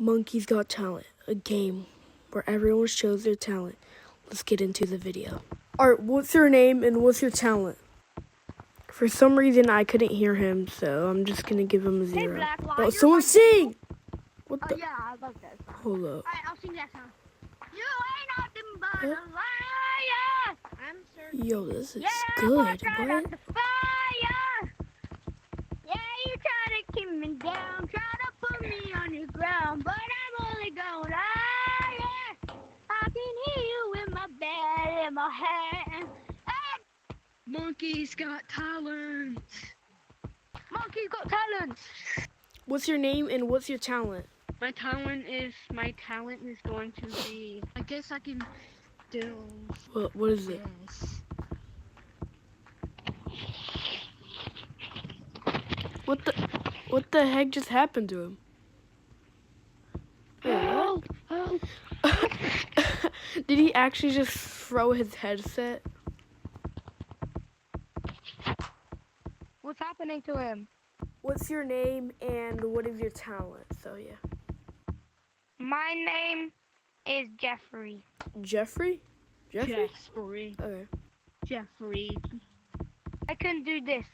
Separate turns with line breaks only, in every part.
Monkey's Got Talent, a game where everyone shows their talent. Let's get into the video. Alright, what's your name and what's your talent? For some reason, I couldn't hear him, so I'm just gonna give him a 0.
Hey, Black,
oh, someone sing! What the?
Oh, yeah, I love that song.
Hold up.
Alright, I'll sing that song. You ain't nothing but a liar. I'm certain.
Yo, this is
Yeah,
good.
right
What?
out the fire. Yeah, you try to keep me down, try to put me on the ground, but I'm only going higher. I can hear you in my bed, in my hand. Hey.
Monkey's Got Talent.
Monkey's Got Talent.
What's your name and what's your talent?
My talent is going to be. I guess I can do.
What is it?
Yes.
What the heck just happened to him?
Help! Help!
Did he actually just throw his headset?
What's happening to him?
What's your name and what is your talent? So yeah.
My name is Jeffrey.
Jeffrey? Jeffrey?
Jeffrey.
Okay.
Jeffrey.
I can do this.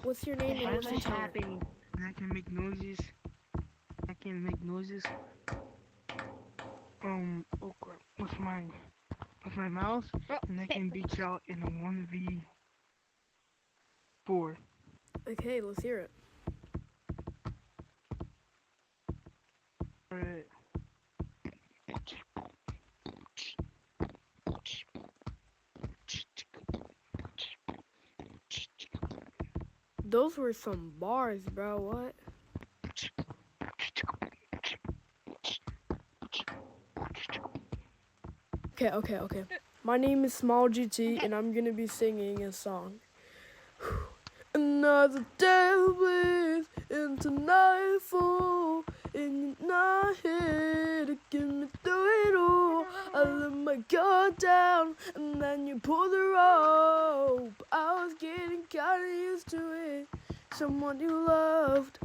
What's your name and what's your talent?
Happening? I can make noises. Oh crap. With my mouth, and I can beat you out in a 1v4.
Okay, let's hear it.
Alright.
Those were some bars, bro. What? Okay. My name is Small GT, and I'm gonna be singing a song. Another day with into nightfall, and you're not here to get me through it all. I let my guard down, and then you pulled the rope. I was getting kinda used to it. Someone you loved